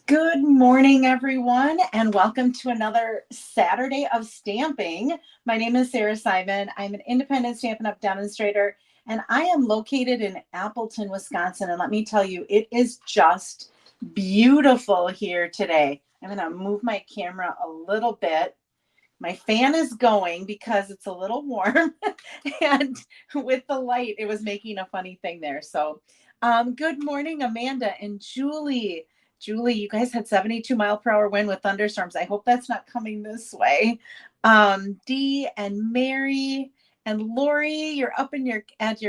Good morning, everyone, and welcome to another Saturday of Stamping. My name is Sarah Simon. I'm an independent Stampin' Up! Demonstrator, and I am located in Appleton, Wisconsin. And let me tell you, it is just beautiful here today. I'm going to move my camera a little bit. My fan is going because it's a little warm, and with the light, it was making a funny thing there. So, good morning, Amanda and Julie. Julie, you guys had 72-mile-per-hour wind with thunderstorms. I hope that's not coming this way. Dee and Mary and Lori, you're up in your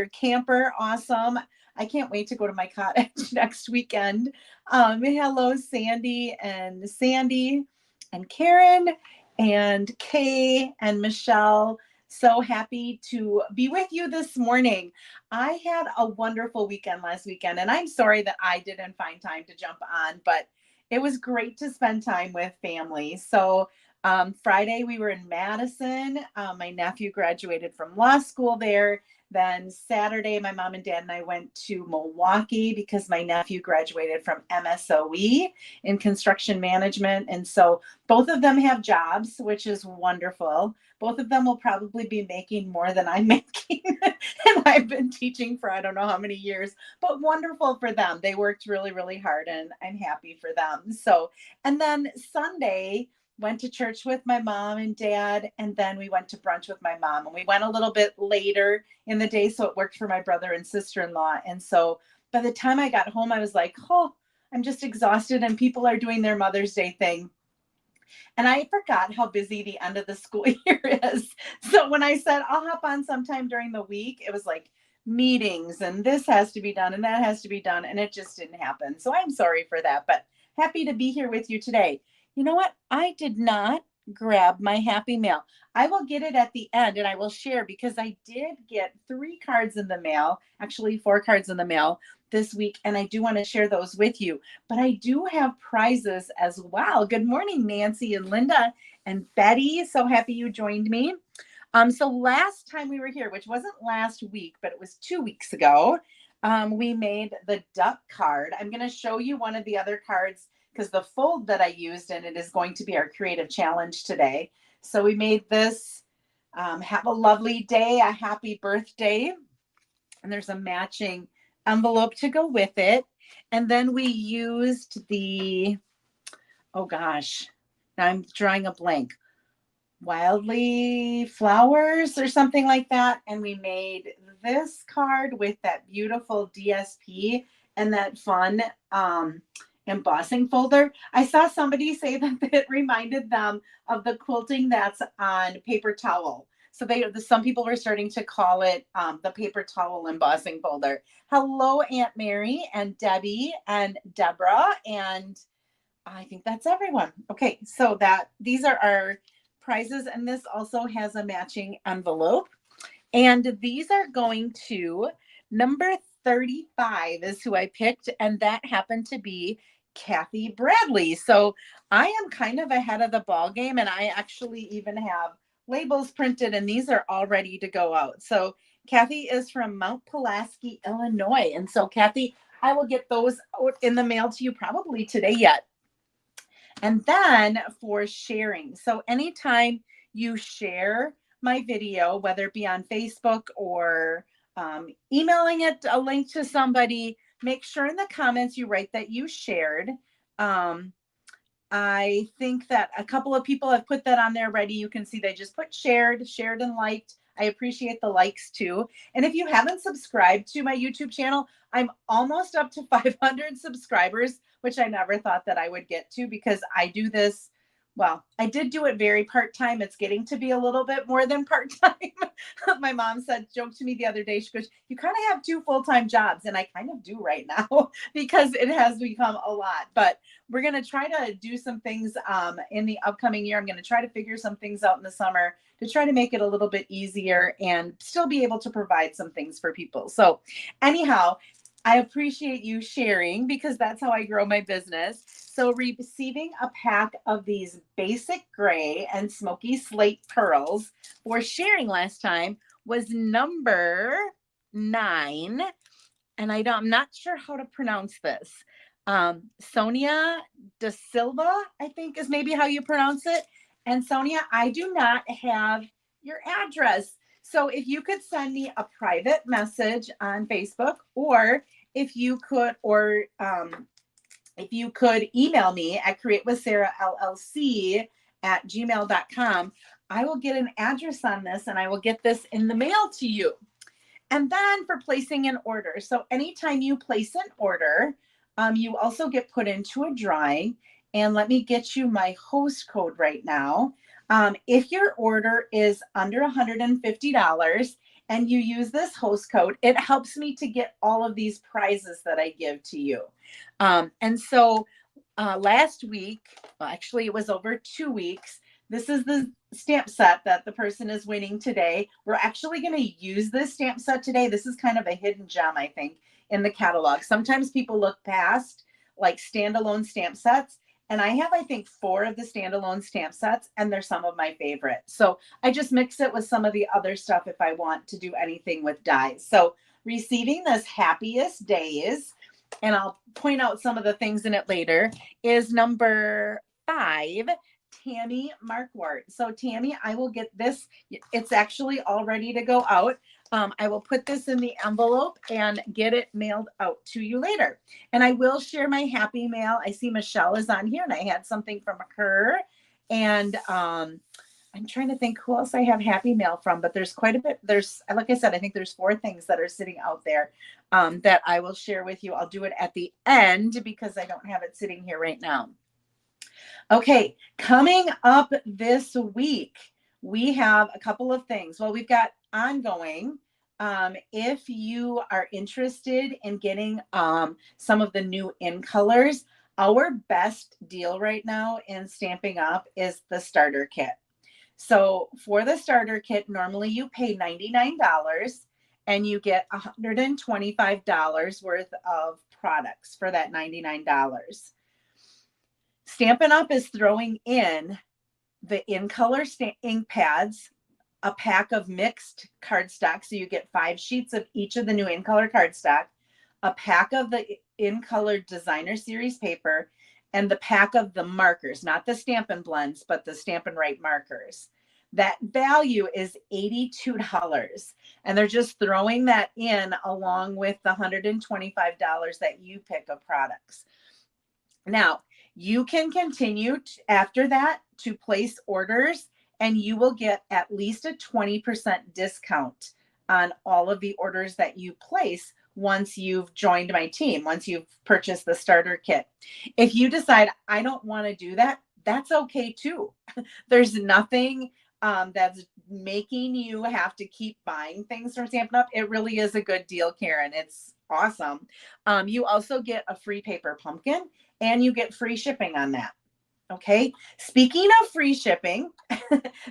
camper. Awesome. I can't wait to go to my cottage next weekend. Hello, Sandy and Karen and Kay and Michelle. So happy to be with you this morning. I had a wonderful weekend last weekend, and I'm sorry that I didn't find time to jump on, but it was great to spend time with family. So Friday we were in Madison. My nephew graduated from law school there. Then Saturday, my mom and dad and I went to Milwaukee because my nephew graduated from MSOE in construction management. And so both of them have jobs, which is wonderful. Both of them will probably be making more than I'm making. And I've been teaching for I don't know how many years, but wonderful for them. They worked really, really hard, and I'm happy for them. So, and then Sunday, went to church with my mom and dad, and then we went to brunch with my mom. And we went a little bit later in the day, so it worked for my brother and sister-in-law. And so by the time I got home, I was like, oh, I'm just exhausted, and people are doing their Mother's Day thing. And I forgot how busy the end of the school year is. So when I said I'll hop on sometime during the week, it was like meetings and this has to be done and that has to be done. And it just didn't happen. So I'm sorry for that, but happy to be here with you today. You know what? I did not grab my happy mail. I will get it at the end and I will share because I did get 3 cards in the mail, actually 4 cards in the mail this week, and I do want to share those with you. But I do have prizes as well. Good morning, Nancy and Linda and Betty. So happy you joined me. So last time we were here, which wasn't last week, but it was 2 weeks ago, we made the duck card. I'm going to show you one of the other cards because the fold that I used in it is going to be our creative challenge today. So we made this. Have a lovely day, a happy birthday. And there's a matching envelope to go with it. And then we used oh gosh, now I'm drawing a blank. Wildly flowers or something like that. And we made this card with that beautiful DSP and that fun embossing folder. I saw somebody say that it reminded them of the quilting that's on paper towel. So some people were starting to call it the paper towel embossing folder. Hello, Aunt Mary and Debbie and Deborah, and I think that's everyone. Okay, so these are our prizes, and this also has a matching envelope. And these are going to number 35 is who I picked, and that happened to be Kathy Bradley. So I am kind of ahead of the ball game, and I actually even have labels printed, and these are all ready to go out. So Kathy is from Mount Pulaski, Illinois. And so Kathy, I will get those out in the mail to you probably today yet. And then for sharing. So anytime you share my video, whether it be on Facebook or emailing it a link to somebody, make sure in the comments you write that you shared. I think that a couple of people have put that on there already. You can see they just put shared and liked. I appreciate the likes too. And if you haven't subscribed to my YouTube channel, I'm almost up to 500 subscribers, which I never thought that I would get to because I do this. Well, I did do it very part-time. It's getting to be a little bit more than part-time. My mom joked to me the other day, she goes, you kind of have 2 full-time jobs. And I kind of do right now because it has become a lot. But we're going to try to do some things in the upcoming year. I'm going to try to figure some things out in the summer to try to make it a little bit easier and still be able to provide some things for people. So anyhow, I appreciate you sharing because that's how I grow my business. So receiving a pack of these basic gray and smoky slate pearls for sharing last time was number 9. And I'm not sure how to pronounce this. Sonia De Silva, I think is maybe how you pronounce it. And Sonia, I do not have your address. So if you could send me a private message on Facebook, or if you could, or if you could email me at createwithsarahllc@gmail.com, I will get an address on this and I will get this in the mail to you. And then for placing an order. So anytime you place an order, you also get put into a drawing. And let me get you my host code right now. If your order is under $150 and you use this host code, it helps me to get all of these prizes that I give to you. And so last week, well, actually it was over 2 weeks, this is the stamp set that the person is winning today. We're actually going to use this stamp set today. This is kind of a hidden gem, I think, in the catalog. Sometimes people look past like standalone stamp sets, and I have, I think, 4 of the standalone stamp sets, and they're some of my favorites. So I just mix it with some of the other stuff if I want to do anything with dies. So receiving this Happiest Days, and I'll point out some of the things in it later, is number 5, Tammy Markwart. So Tammy, I will get this. It's actually all ready to go out. I will put this in the envelope and get it mailed out to you later. And I will share my happy mail. I see Michelle is on here and I had something from her. And I'm trying to think who else I have happy mail from, but there's quite a bit. There's, like I said, I think there's 4 things that are sitting out there that I will share with you. I'll do it at the end because I don't have it sitting here right now. Okay, coming up this week, we have a couple of things. Well, we've got ongoing. If you are interested in getting some of the new in colors, our best deal right now in Stamping Up is the starter kit. So for the starter kit, normally you pay $99 and you get $125 worth of products for that $99. Stampin' Up is throwing in the in color ink pads, a pack of mixed cardstock. So you get 5 sheets of each of the new in color cardstock, a pack of the in color designer series paper, and the pack of the markers, not the Stampin' Blends, but the Stampin' Right markers. That value is $82. And they're just throwing that in along with the $125 that you pick of products. Now, you can continue after that to place orders, and you will get at least a 20% discount on all of the orders that you place once you've joined my team, once you've purchased the starter kit. If you decide, I don't want to do that, that's okay too. There's nothing that's making you have to keep buying things from Stampin' Up. It really is a good deal, Karen. It's awesome. You also get a free paper pumpkin, and you get free shipping on that. Okay. Speaking of free shipping,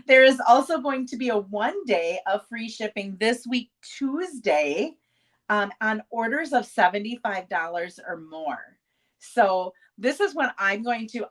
there is also going to be a 1 day of free shipping this week, Tuesday, on orders of $75 or more. So this is when I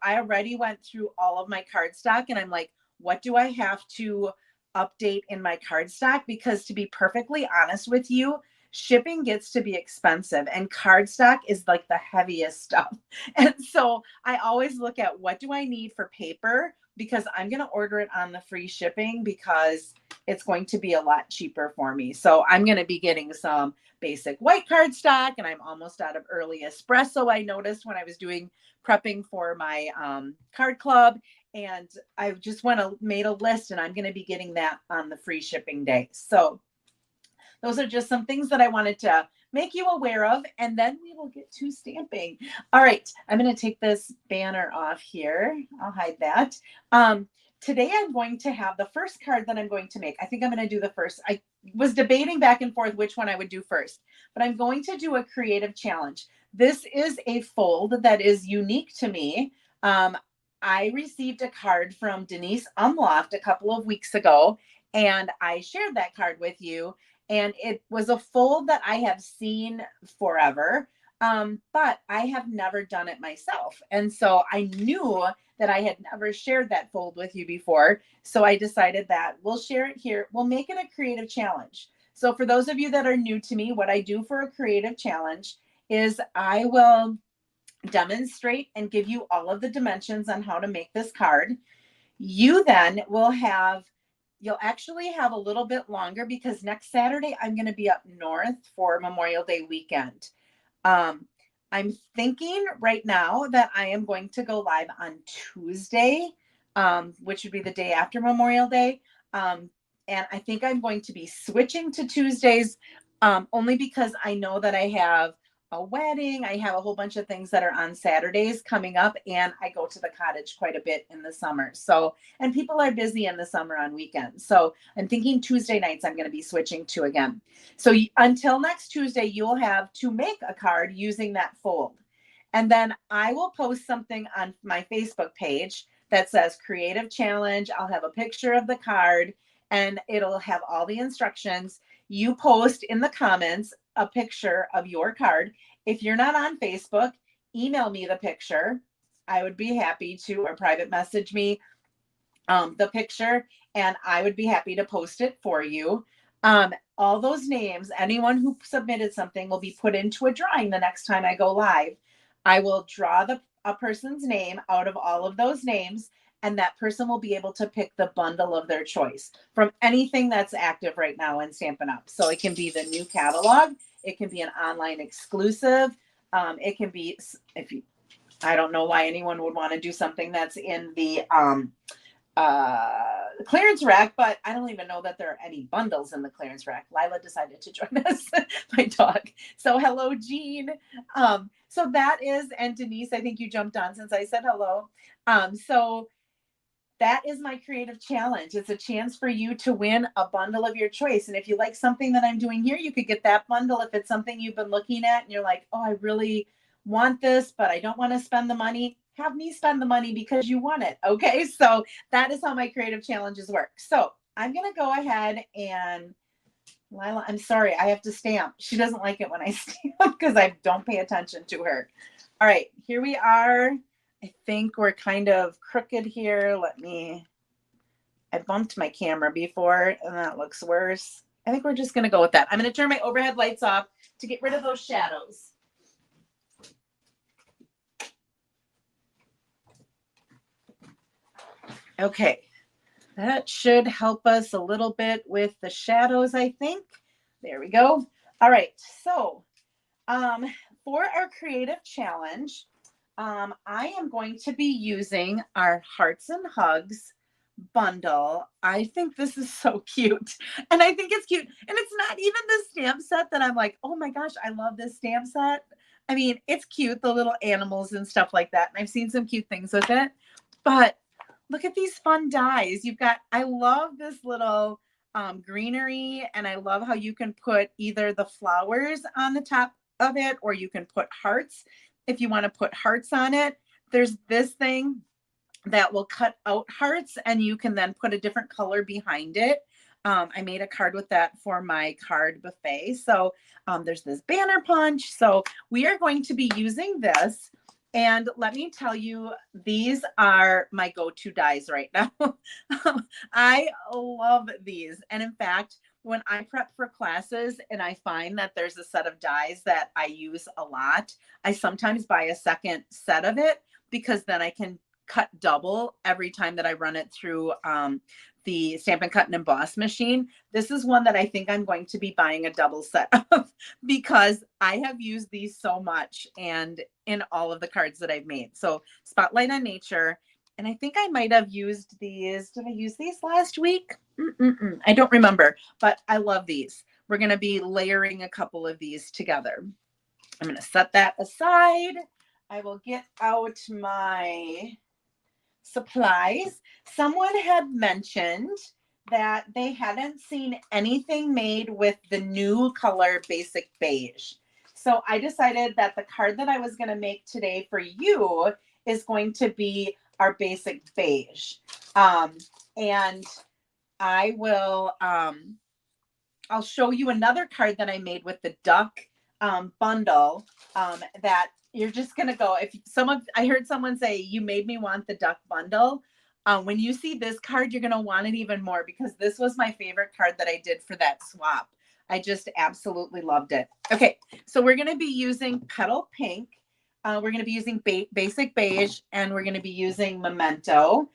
already went through all of my cardstock and I'm like, what do I have to update in my cardstock? Because to be perfectly honest with you, shipping gets to be expensive and cardstock is like the heaviest stuff. And so I always look at what do I need for paper, because I'm going to order it on the free shipping because it's going to be a lot cheaper for me. So I'm going to be getting some basic white cardstock, and I'm almost out of early espresso. I noticed when I was prepping for my card club, and I just made a list, and I'm going to be getting that on the free shipping day. So those are just some things that I wanted to make you aware of, and then we will get to stamping. All right, I'm going to take this banner off here. I'll hide that. Today I'm going to have the first card that I'm going to make. I think I'm going to do the first. I was debating back and forth which one I would do first, but I'm going to do a creative challenge. This is a fold that is unique to me. I received a card from Denise Umloft a couple of weeks ago, and I shared that card with you. And it was a fold that I have seen forever, but I have never done it myself. And so I knew that I had never shared that fold with you before. So I decided that we'll share it here. We'll make it a creative challenge. So for those of you that are new to me, what I do for a creative challenge is I will demonstrate and give you all of the dimensions on how to make this card. You then will have, you'll actually have a little bit longer because next Saturday I'm going to be up north for Memorial Day weekend. I'm thinking right now that I am going to go live on Tuesday, which would be the day after Memorial Day. And I think I'm going to be switching to Tuesdays, only because I know that I have a wedding. I have a whole bunch of things that are on Saturdays coming up, and I go to the cottage quite a bit in the summer. So, and people are busy in the summer on weekends. So I'm thinking Tuesday nights I'm going to be switching to again. So until next Tuesday, you'll have to make a card using that fold. And then I will post something on my Facebook page that says Creative Challenge. I'll have a picture of the card and it'll have all the instructions. You post in the comments a picture of your card. If you're not on Facebook, email me the picture. I would be happy to, or private message me the picture, and I would be happy to post it for you. All those names, anyone who submitted something will be put into a drawing the next time I go live. I will draw a person's name out of all of those names, and that person will be able to pick the bundle of their choice from anything that's active right now in Stampin' Up. So it can be the new catalog, it can be an online exclusive, it can be, I don't know why anyone would want to do something that's in the clearance rack, but I don't even know that there are any bundles in the clearance rack. Lila decided to join us, my dog. So hello, Jean. So that is, and Denise, I think you jumped on since I said hello. So that is my creative challenge. It's a chance for you to win a bundle of your choice. And if you like something that I'm doing here, you could get that bundle. If it's something you've been looking at and you're like, oh, I really want this, but I don't want to spend the money, have me spend the money because you want it. Okay. So that is how my creative challenges work. So I'm going to go ahead and Lila, I'm sorry, I have to stamp. She doesn't like it when I stamp because I don't pay attention to her. All right, here we are. I think we're kind of crooked here. I bumped my camera before and that looks worse. I think we're just going to go with that. I'm going to turn my overhead lights off to get rid of those shadows. Okay, that should help us a little bit with the shadows, I think. There we go. All right, so for our creative challenge, I am going to be using our Hearts and Hugs bundle. I think this is so cute. And I think it's cute. And it's not even the stamp set that I'm like, oh my gosh, I love this stamp set. I mean, it's cute, the little animals and stuff like that. And I've seen some cute things with it. But look at these fun dies. I love this little greenery. And I love how you can put either the flowers on the top of it, or you can put hearts. If you want to put hearts on it, there's this thing that will cut out hearts and you can then put a different color behind it. I made a card with that for my card buffet. So there's this banner punch. So we are going to be using this. And let me tell you, these are my go-to dies right now. I love these. And in fact, when I prep for classes and I find that there's a set of dies that I use a lot, I sometimes buy a second set of it because then I can cut double every time that I run it through the Stampin' Cut and Emboss machine. This is one that I think I'm going to be buying a double set of because I have used these so much and in all of the cards that I've made. So Spotlight on Nature. And I think I might have used these. Did I use these last week? I don't remember, but I love these. We're going to be layering a couple of these together. I'm going to set that aside. I will get out my supplies. Someone had mentioned that they hadn't seen anything made with the new color Basic Beige. So I decided that the card that I was going to make today for you is going to be our Basic Beige. And I will, I'll show you another card that I made with the duck bundle that you're just going to go. I heard someone say, you made me want the duck bundle. When you see this card, you're going to want it even more because this was my favorite card that I did for that swap. I just absolutely loved it. Okay, so we're going to be using Petal Pink. We're going to be using basic beige, and we're going to be using Memento.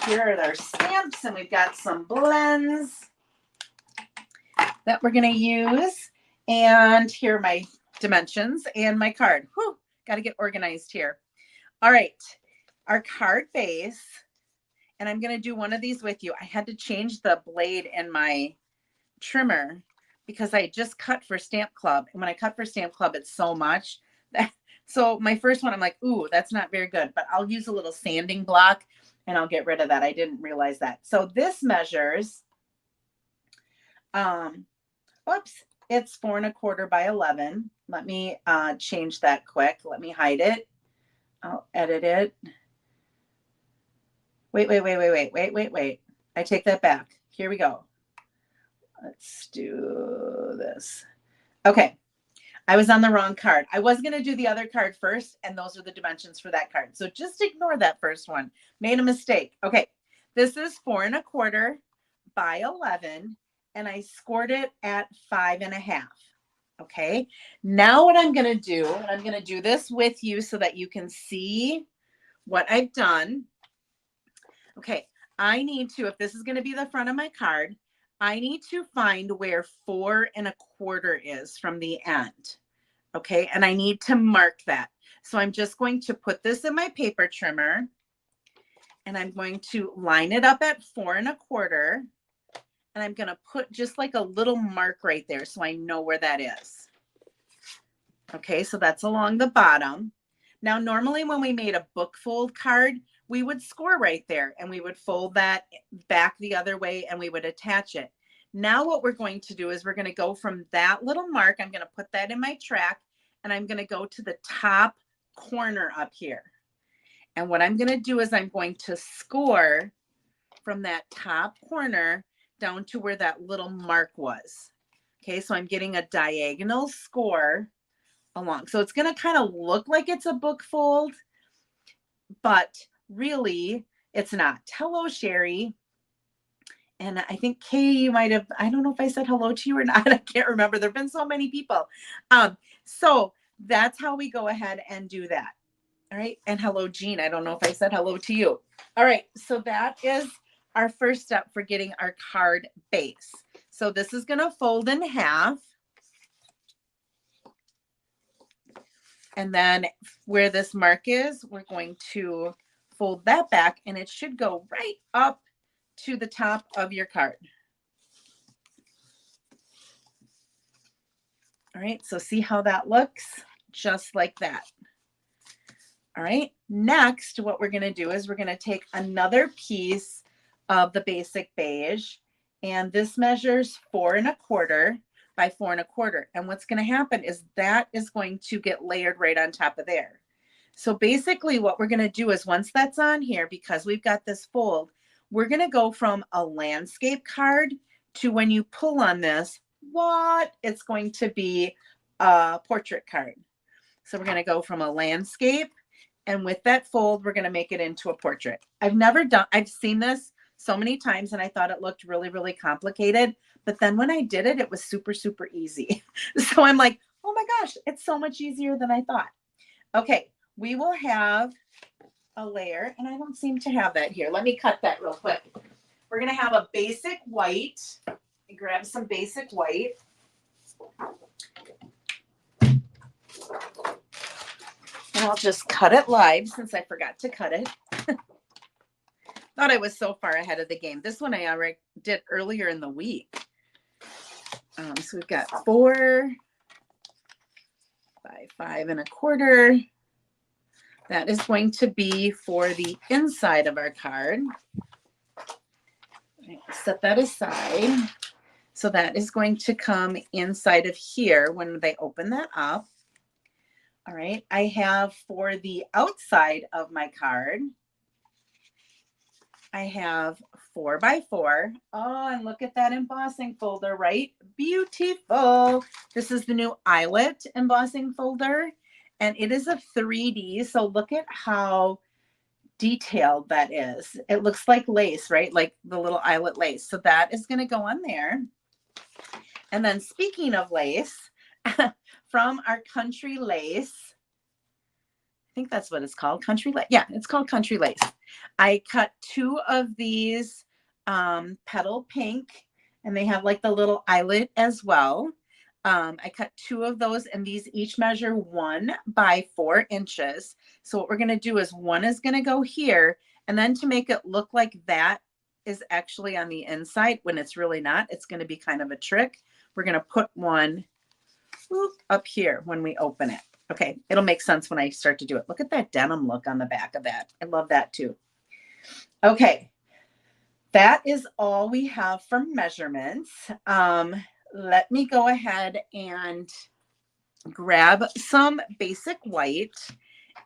Here are our stamps, and we've got some blends that we're going to use. And here are my dimensions and my card. Whew, got to get organized here. All right, our card base, and I'm going to do one of these with you. I had to change the blade in my trimmer because I just cut for Stamp Club. And when I cut for Stamp Club, it's so much. So my first one, I'm like, ooh, that's not very good, but I'll use a little sanding block and I'll get rid of that. I didn't realize that. So this measures, oops, it's 4 1/4 by 11. Let me change that quick. Let me hide it. I'll edit it. Wait. I take that back. Here we go. Let's do this. Okay. I was on the wrong card. I was going to do the other card first, and those are the dimensions for that card. So just ignore that first one. Made a mistake. Okay. This is 4 1/4 by 11, and I scored it at 5 1/2. Okay. Now what I'm going to do, and I'm going to do this with you so that you can see what I've done. Okay. I need to, if this is going to be the front of my card, I need to find where 4 1/4 is from the end. Okay. And I need to mark that. So I'm just going to put this in my paper trimmer, and I'm going to line it up at 4 1/4. And I'm going to put just like a little mark right there so I know where that is. Okay. So that's along the bottom. Now, normally when we made a book fold card, we would score right there, and we would fold that back the other way, and we would attach it. Now what we're going to do is we're going to go from that little mark. I'm going to put that in my track, and I'm going to go to the top corner up here. And what I'm going to do is I'm going to score from that top corner down to where that little mark was. Okay, so I'm getting a diagonal score along. So it's going to kind of look like it's a book fold, but really it's not. Hello, Sherry. And I think Kay, you might have, I don't know if I said hello to you or not. I can't remember. There've been so many people. So that's how we go ahead and do that. All right. And hello, Jean. I don't know if I said hello to you. All right. So that is our first step for getting our card base. So this is going to fold in half. And then where this mark is, we're going to fold that back, and it should go right up to the top of your card. All right, so see how that looks? Just like that. All right, next, what we're going to do is we're going to take another piece of the basic beige, and this measures 4 1/4 by 4 1/4. And what's going to happen is that is going to get layered right on top of there. So basically what we're going to do is once that's on here, because we've got this fold, we're going to go from a landscape card to, when you pull on this, what? It's going to be a portrait card. So we're going to go from a landscape, and with that fold, we're going to make it into a portrait. I've seen this so many times, and I thought it looked really, really complicated. But then when I did it, it was super, super easy. So I'm like, oh my gosh, it's so much easier than I thought. Okay, we will have a layer, and I don't seem to have that here. Let me cut that real quick. We're going to have a basic white. Grab some basic white. And I'll just cut it live since I forgot to cut it. Thought I was so far ahead of the game. This one I already did earlier in the week. So we've got 4 by 5 1/4. That is going to be for the inside of our card. Set that aside. So that is going to come inside of here when they open that up. All right. I have for the outside of my card, I have 4 by 4. Oh, and look at that embossing folder, right? Beautiful. This is the new eyelet embossing folder, and it is a 3D. So look at how detailed that is. It looks like lace, right? Like the little eyelet lace. So that is going to go on there. And then speaking of lace, from our country lace, think that's what it's called. Country lace. Yeah, it's called country lace. I cut 2 of these petal pink, and they have like the little eyelet as well. I cut 2 of those, and these each measure 1 by 4 inches. So what we're going to do is one is going to go here, and then to make it look like that is actually on the inside when it's really not, it's going to be kind of a trick. We're going to put one up here when we open it. Okay, it'll make sense when I start to do it. Look at that denim look on the back of that. I love that too. Okay, that is all we have for measurements. Let me go ahead and grab some basic white.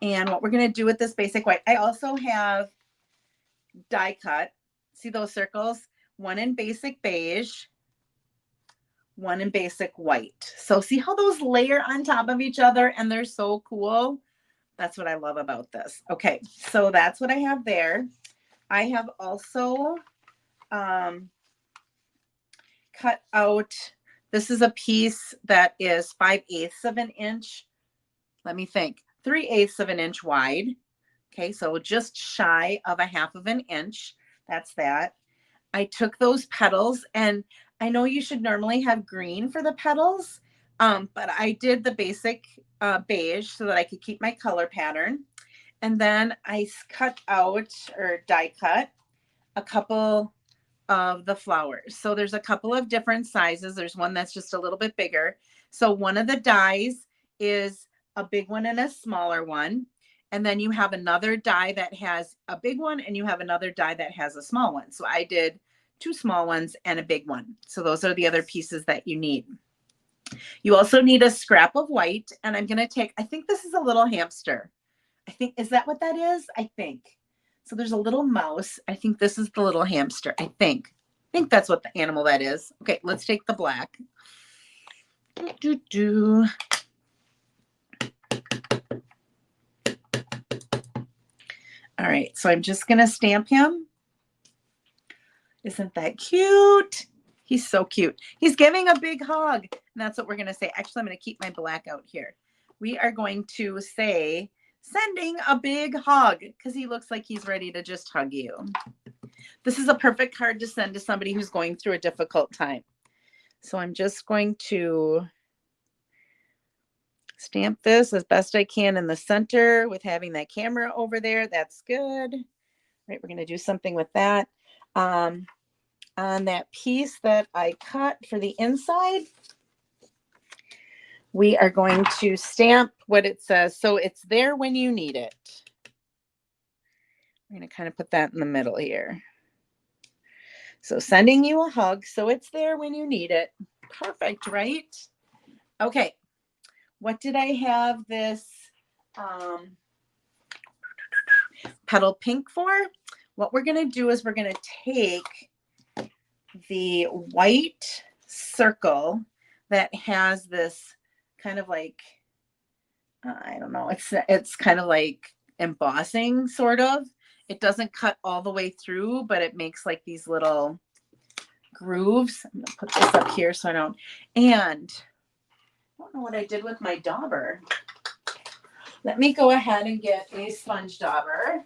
And what we're going to do with this basic white, I also have die cut. See those circles? One in basic beige, one in basic white. So see how those layer on top of each other and they're so cool? That's what I love about this. Okay, so that's what I have there. I have also cut out, this is a piece that is 5/8 of an inch. Let me think, 3/8 of an inch wide. Okay, so just shy of 1/2 of an inch. That's that. I took those petals, and I know you should normally have green for the petals, but I did the basic beige so that I could keep my color pattern. And then I cut out, or die cut, a couple of the flowers. So there's a couple of different sizes. There's one that's just a little bit bigger. So one of the dies is a big one and a smaller one. And then you have another die that has a big one, and you have another die that has a small one. So I did 2 small ones and a big one. So those are the other pieces that you need. You also need a scrap of white, and I'm going to take, I think this is a little hamster. I think, is that what that is? I think. So there's a little mouse. I think this is the little hamster. I think that's what the animal that is. Okay, let's take the black. All right, so I'm just going to stamp him. Isn't that cute? He's so cute. He's giving a big hug. And that's what we're going to say. Actually, I'm going to keep my black out here. We are going to say, sending a big hug, because he looks like he's ready to just hug you. This is a perfect card to send to somebody who's going through a difficult time. So I'm just going to stamp this as best I can in the center with having that camera over there. That's good. All right, we're going to do something with that. On that piece that I cut for the inside, we are going to stamp what it says. So it's there when you need it. I'm going to kind of put that in the middle here. So sending you a hug, so it's there when you need it. Perfect, right? Okay. What did I have this petal pink for? What we're going to do is we're going to take the white circle that has this kind of like, I don't know, it's kind of like embossing sort of. It doesn't cut all the way through, but it makes like these little grooves. I'm going to put this up here so I don't, and I don't know what I did with my dauber. Let me go ahead and get a sponge dauber.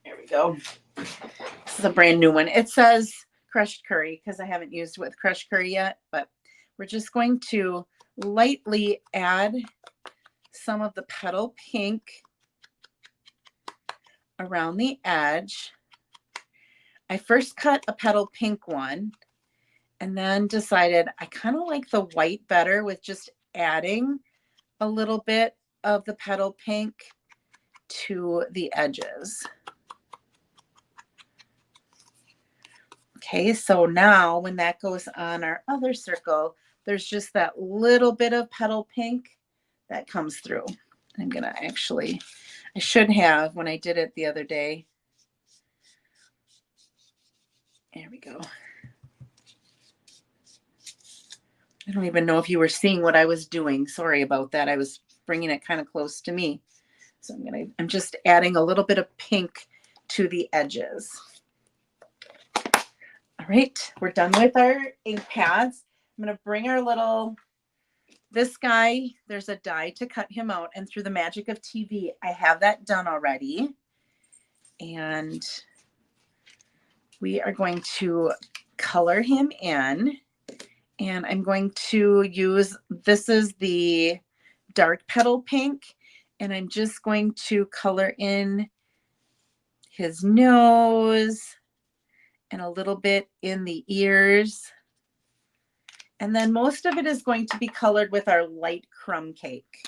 There we go. This is a brand new one. It says crushed curry because I haven't used it with crushed curry yet, but we're just going to lightly add some of the petal pink around the edge. I first cut a petal pink one and then decided I kind of like the white better with just adding a little bit of the petal pink to the edges. Okay, so now when that goes on our other circle, there's just that little bit of petal pink that comes through. I'm gonna actually, I should have when I did it the other day. There we go. I don't even know if you were seeing what I was doing. Sorry about that. I was bringing it kind of close to me. So I'm just adding a little bit of pink to the edges. All right, we're done with our ink pads. I'm going to bring our little, this guy, there's a die to cut him out. And through the magic of TV, I have that done already. And we are going to color him in. And I'm going to use, this is the dark petal pink. And I'm just going to color in his nose and a little bit in the ears. And then most of it is going to be colored with our light crumb cake.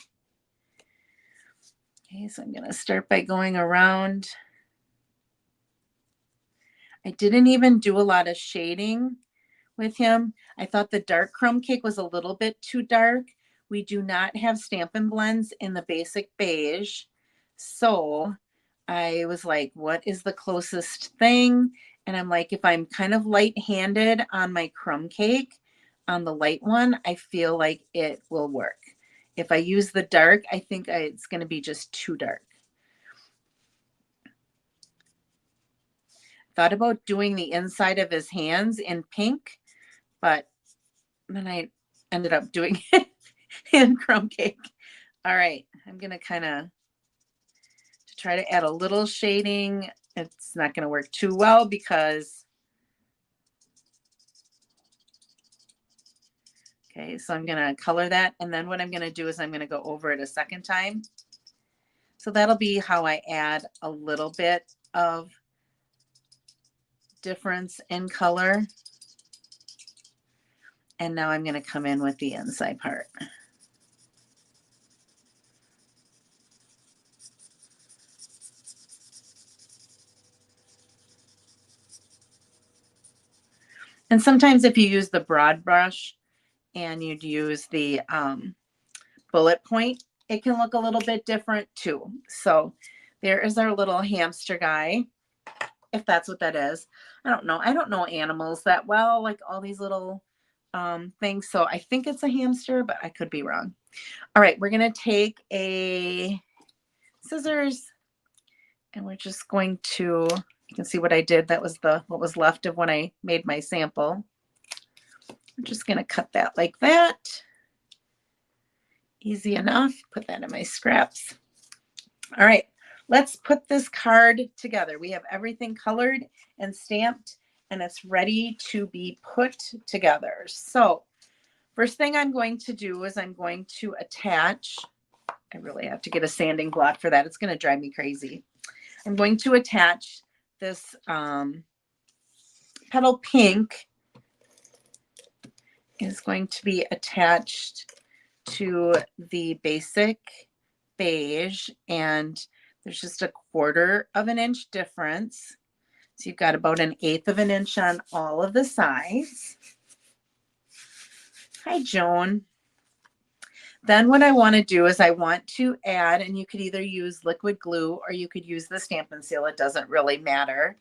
Okay, so I'm going to start by going around. I didn't even do a lot of shading with him. I thought the dark crumb cake was a little bit too dark. We do not have Stampin' Blends in the basic beige. So I was like, what is the closest thing? And I'm like, if I'm kind of light-handed on my crumb cake, on the light one, I feel like it will work. If I use the dark, I think it's going to be just too dark. Thought about doing the inside of his hands in pink, but then I ended up doing it in crumb cake. All right, I'm going to kind of try to add a little shading. It's not going to work too well because, okay, so I'm going to color that. And then what I'm going to do is I'm going to go over it a second time. So that'll be how I add a little bit of difference in color. And now I'm going to come in with the inside part. And sometimes if you use the broad brush and you'd use the bullet point, it can look a little bit different too. So there is our little hamster guy, if that's what that is. I don't know. I don't know animals that well, like all these little things. So I think it's a hamster, but I could be wrong. All right, we're going to take a scissors and we're just going to, you can see what I did. That was what was left of when I made my sample. I'm just going to cut that like that. Easy enough. Put that in my scraps. All right, let's put this card together. We have everything colored and stamped, and it's ready to be put together. So first thing I'm going to do is I'm going to attach, I really have to get a sanding block for that. It's going to drive me crazy. I'm going to attach this petal pink is going to be attached to the basic beige, and there's just 1/4 of an inch difference. So you've got about 1/8 of an inch on all of the sides. Hi, Joan. Then what I want to do is I want to add, and you could either use liquid glue or you could use the Stampin' Seal. It doesn't really matter.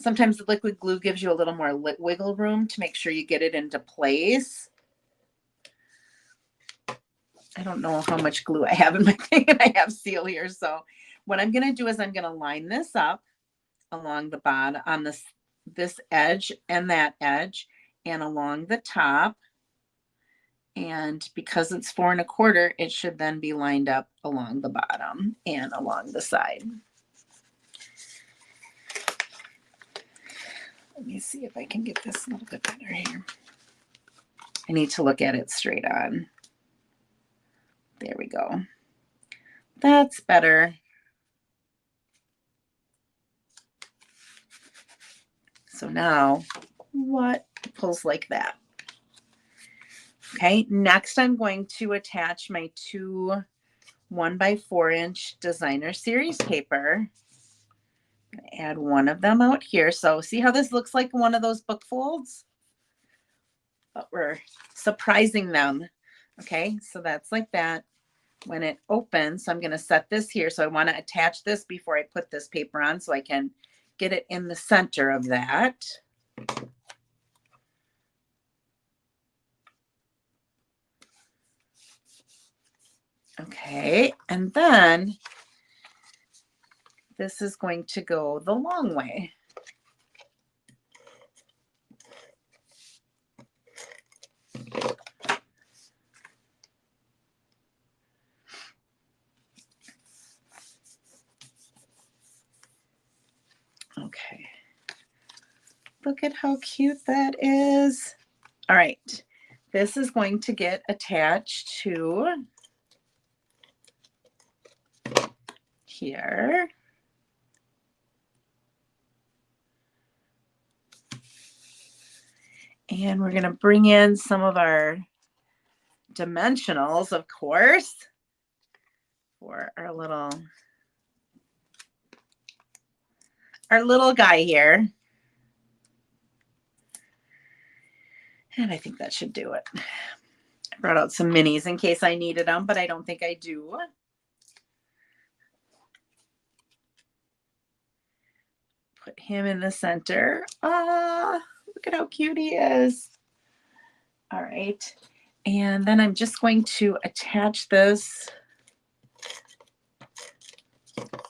Sometimes the liquid glue gives you a little more wiggle room to make sure you get it into place. I don't know how much glue I have in my thing, and I have seal here. So what I'm going to do is I'm going to line this up along the bottom on this edge and that edge and along the top. And because it's 4 1/4, it should then be lined up along the bottom and along the side. Let me see if I can get this a little bit better here. I need to look at it straight on. There we go. That's better. So now what pulls like that? Okay, next I'm going to attach my 2 1x4-inch designer series paper. I'm going to add one of them out here. So see how this looks like one of those book folds? But we're surprising them. Okay, so that's like that. When it opens, so I'm going to set this here. So I want to attach this before I put this paper on so I can get it in the center of that. Okay, and then this is going to go the long way. Look at how cute that is. All right, this is going to get attached to here. And we're going to bring in some of our dimensionals, of course, for our little guy here. And I think that should do it. I brought out some minis in case I needed them, but I don't think I do. Put him in the center. Ah, look at how cute he is. All right. And then I'm just going to attach this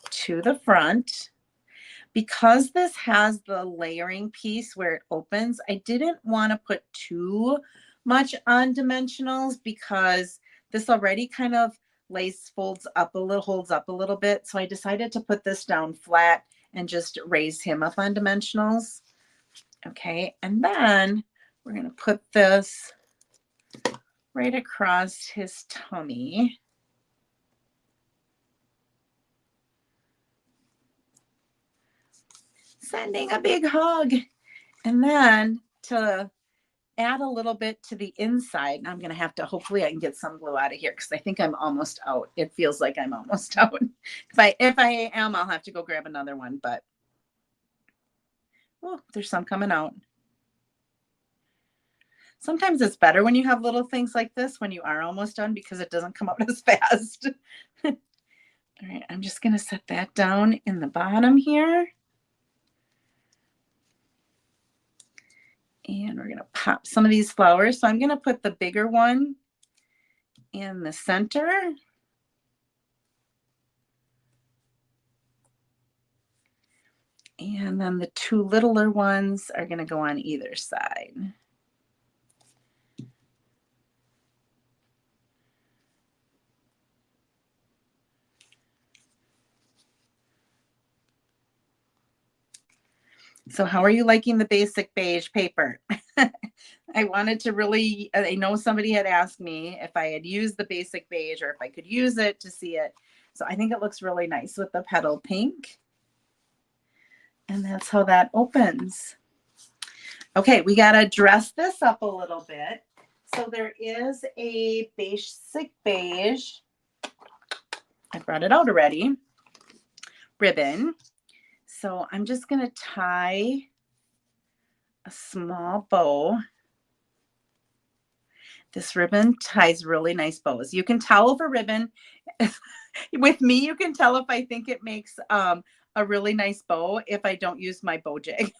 to the front. Because this has the layering piece where it opens, I didn't want to put too much on dimensionals because this already kind of holds up a little bit. So I decided to put this down flat and just raise him up on dimensionals. Okay, and then we're going to put this right across his tummy. Sending a big hug. And then to add a little bit to the inside, and I'm going to have to, hopefully I can get some glue out of here because I think I'm almost out. It feels like I'm almost out. If I am, I'll have to go grab another one, but oh, there's some coming out. Sometimes it's better when you have little things like this when you are almost done because it doesn't come out as fast. All right, I'm just going to set that down in the bottom here. And we're going to pop some of these flowers. So I'm going to put the bigger one in the center. And then the two littler ones are going to go on either side. So how are you liking the basic beige paper? I wanted to really, I know somebody had asked me if I had used the basic beige or if I could use it to see it. So I think it looks really nice with the petal pink. And that's how that opens. Okay, we got to dress this up a little bit. So there is a basic beige. I brought it out already. Ribbon. So I'm just going to tie a small bow. This ribbon ties really nice bows. You can tell over ribbon. With me, you can tell if I think it makes a really nice bow if I don't use my bow jig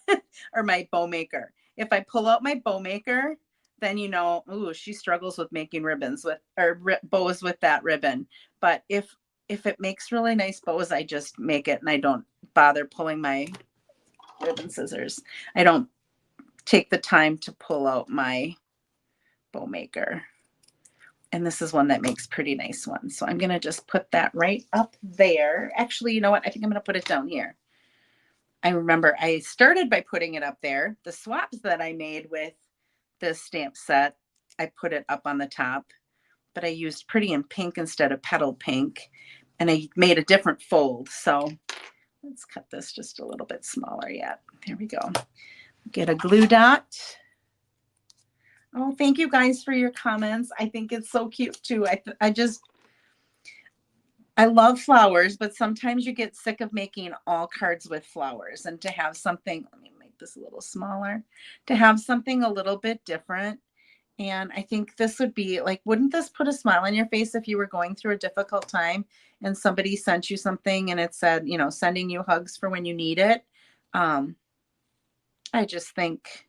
or my bow maker. If I pull out my bow maker, then you know, ooh, she struggles with making ribbons bows with that ribbon. But if it makes really nice bows, I just make it and I don't bother pulling my ribbon scissors. I don't take the time to pull out my bow maker. And this is one that makes pretty nice ones. So I'm going to just put that right up there. Actually, you know what? I think I'm going to put it down here. I remember I started by putting it up there. The swaps that I made with this stamp set, I put it up on the top, but I used Pretty in Pink instead of Petal Pink. And I made a different fold. So let's cut this just a little bit smaller yet. There we go. Get a glue dot. Oh, thank you guys for your comments. I think it's so cute too. I love flowers, but sometimes you get sick of making all cards with flowers, and to have something, let me make this a little smaller, to have something a little bit different. And I think this would be like, wouldn't this put a smile on your face if you were going through a difficult time and somebody sent you something and it said, you know, sending you hugs for when you need it? I just think,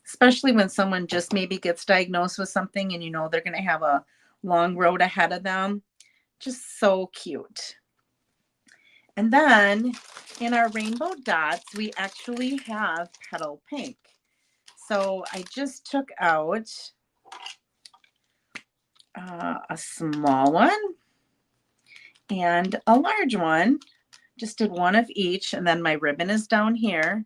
especially when someone just maybe gets diagnosed with something and you know they're going to have a long road ahead of them, just so cute. And then in our rainbow dots, we actually have Petal Pink. So I just took out a small one and a large one. Just did one of each, and then my ribbon is down here.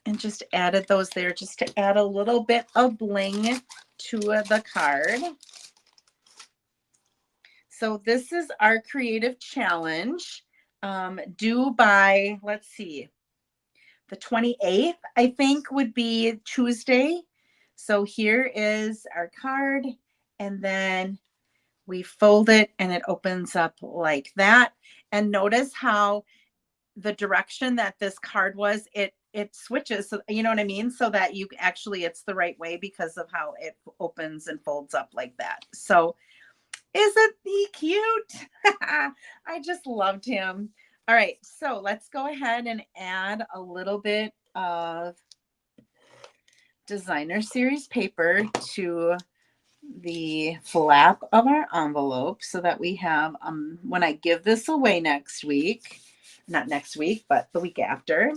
and just added those there just to add a little bit of bling to the card. So this is our creative challenge, due by, let's see, the 28th, I think would be Tuesday. So here is our card, and then we fold it and it opens up like that. And notice how the direction that this card was, it switches, so you know what I mean, so that you actually, it's the right way because of how it opens and folds up like that. So isn't he cute? I just loved him. All right, so let's go ahead and add a little bit of designer series paper to the flap of our envelope so that we have, when I give this away next week, not next week, but the week after.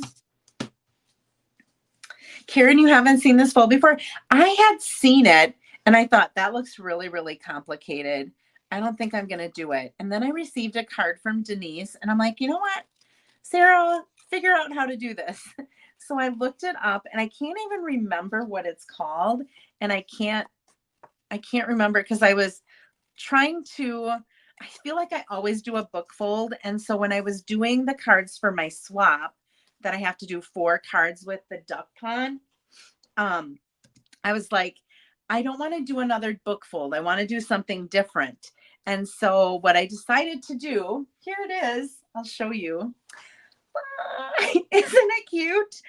Karen, you haven't seen this fold before? I had seen it and I thought that looks really, really complicated. I don't think I'm going to do it. And then I received a card from Denise and I'm like, you know what, Sarah, figure out how to do this. So I looked it up and I can't even remember what it's called. And I can't remember because I was trying to, I feel like I always do a book fold. And so when I was doing the cards for my swap, that I have to do 4 cards with the duck pond, I was like, I don't want to do another book fold. I want to do something different. And so what I decided to do, here it is. I'll show you. Isn't it cute?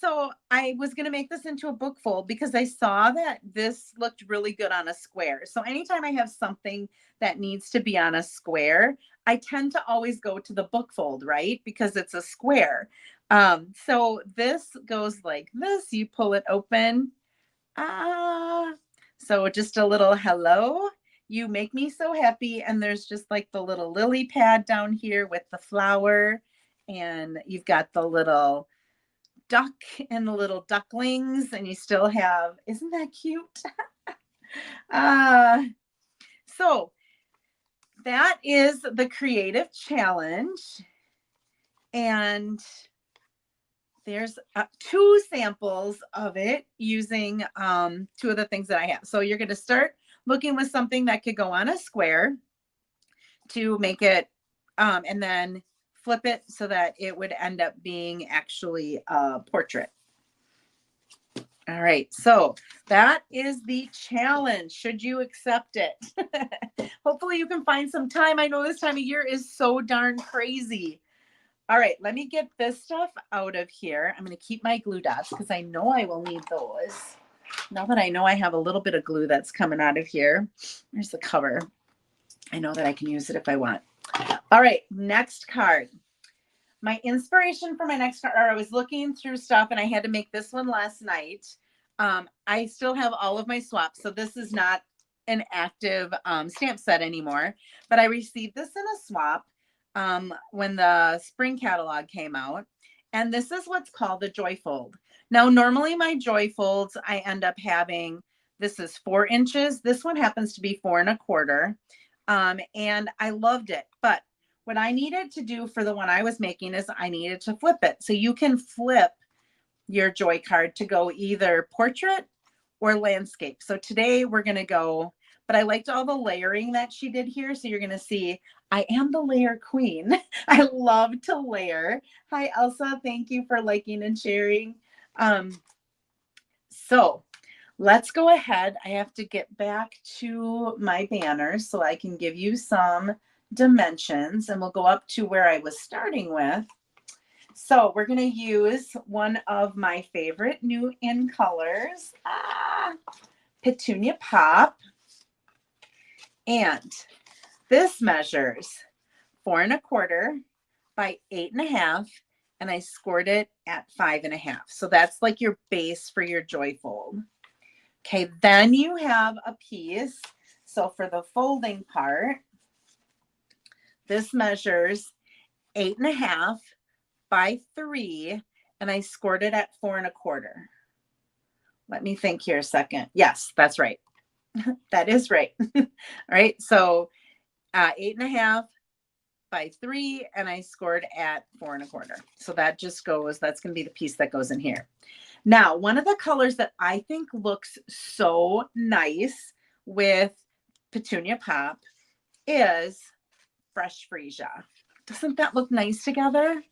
So I was going to make this into a book fold because I saw that this looked really good on a square. So anytime I have something that needs to be on a square, I tend to always go to the book fold, right? Because it's a square. So this goes like this. You pull it open. So just a little hello. You make me so happy. And there's just like the little lily pad down here with the flower. And you've got the little duck and the little ducklings, and you still have, isn't that cute? So that is the creative challenge. And there's 2 samples of it using 2 of the things that I have. So you're going to start looking with something that could go on a square to make it, and then flip it so that it would end up being actually a portrait. All right, so that is the challenge. Should you accept it? Hopefully you can find some time. I know this time of year is so darn crazy. All right, let me get this stuff out of here. I'm going to keep my glue dots because I know I will need those. Now that I know I have a little bit of glue that's coming out of here. There's the cover. I know that I can use it if I want. All right, next card. My inspiration for my next card, I was looking through stuff and I had to make this one last night. I still have all of my swaps, so this is not an active stamp set anymore, but I received this in a swap when the spring catalog came out. And this is what's called the Joy Fold. Now, normally my Joy Folds, I end up having, this is 4 inches. This one happens to be 4 1/4. And I loved it. But what I needed to do for the one I was making is I needed to flip it. So you can flip your Joy card to go either portrait or landscape. So today we're going to go, but I liked all the layering that she did here. So you're going to see I am the layer queen. I love to layer. Hi, Elsa. Thank you for liking and sharing. So let's go ahead. I have to get back to my banner so I can give you some dimensions, and we'll go up to where I was starting with. So we're going to use one of my favorite new in colors, Petunia Pop. And this measures 4 1/4 by 8 1/2, and I scored it at 5 1/2. So that's like your base for your Joy Fold. Okay, then you have a piece. So for the folding part, this measures 8 1/2 by 3, and I scored it at 4 1/4. Let me think here a second. Yes, that's right. That is right. All right, so 8 1/2 by 3, and I scored at 4 1/4. So that just goes, that's going to be the piece that goes in here. Now, one of the colors that I think looks so nice with Petunia Pop is Fresh Freesia. Doesn't that look nice together?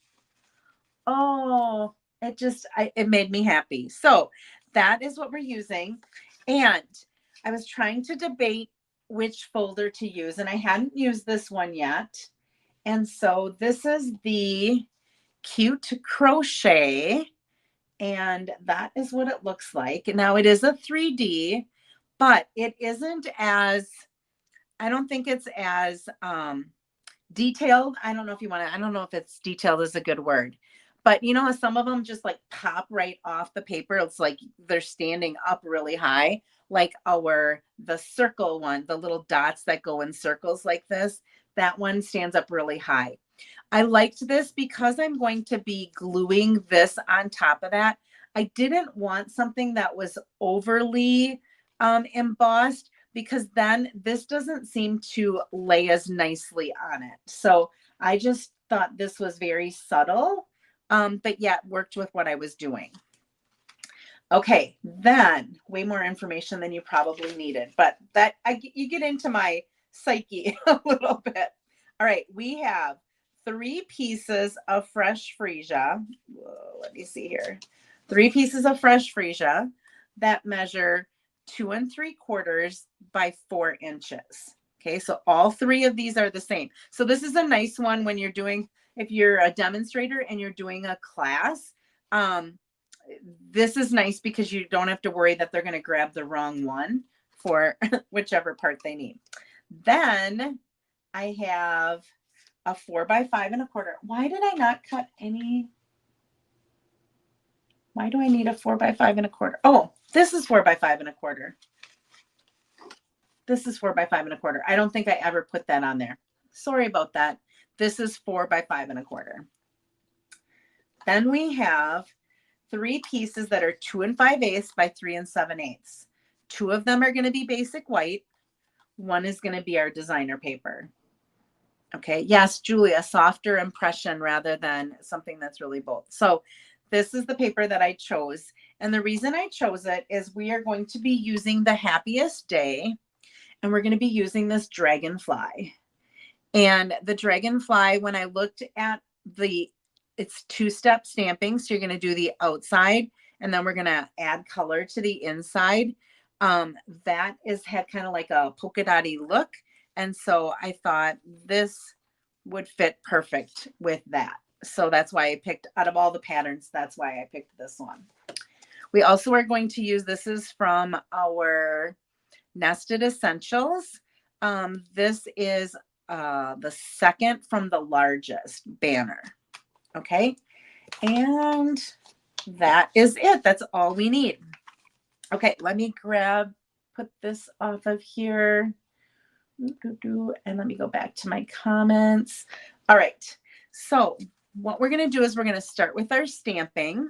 Oh, it made me happy. So that is what we're using. And I was trying to debate which folder to use, and I hadn't used this one yet. And so this is the Cute Crochet, and that is what it looks like. Now it is a 3D, but it isn't as, I don't think it's as detailed. I don't know if it's detailed is a good word, but you know how some of them just like pop right off the paper. It's like they're standing up really high, like the circle one, the little dots that go in circles like this. That one stands up really high. I liked this because I'm going to be gluing this on top of that. I didn't want something that was overly embossed, because then this doesn't seem to lay as nicely on it. So I just thought this was very subtle, but yet worked with what I was doing. Okay, then way more information than you probably needed, but you get into my psyche a little bit. All right, we have 3 pieces of Fresh Freesia. Whoa, let me see here. 3 pieces of Fresh Freesia that measure 2 3/4 by 4 inches. Okay, so all 3 of these are the same. So this is a nice one when you're doing, if you're a demonstrator and you're doing a class, this is nice because you don't have to worry that they're going to grab the wrong one for whichever part they need. Then I have a 4 by 5 1/4. Why did I not cut any? Why do I need a 4 by 5 1/4? Oh, this is 4 by 5 1/4. This is 4 by 5 1/4. I don't think I ever put that on there. Sorry about that. This is 4 by 5 1/4. Then we have 3 pieces that are 2 5/8 by 3 7/8. 2 of them are going to be basic white. 1 is going to be our designer paper. Okay. Yes, Julia, softer impression rather than something that's really bold. So this is the paper that I chose. And the reason I chose it is we are going to be using the Happiest Day, and we're going to be using this dragonfly. And the dragonfly, when I looked at it's 2-step stamping. So you're going to do the outside, and then we're going to add color to the inside. That had kind of like a polka dotty look. And so I thought this would fit perfect with that. So that's why I picked, out of all the patterns, that's why I picked this one. We also are going to use, this is from our Nested Essentials. This is the second from the largest banner. Okay. And that is it. That's all we need. Okay. Let me put this off of here. And let me go back to my comments. All right. So what we're going to do is we're going to start with our stamping.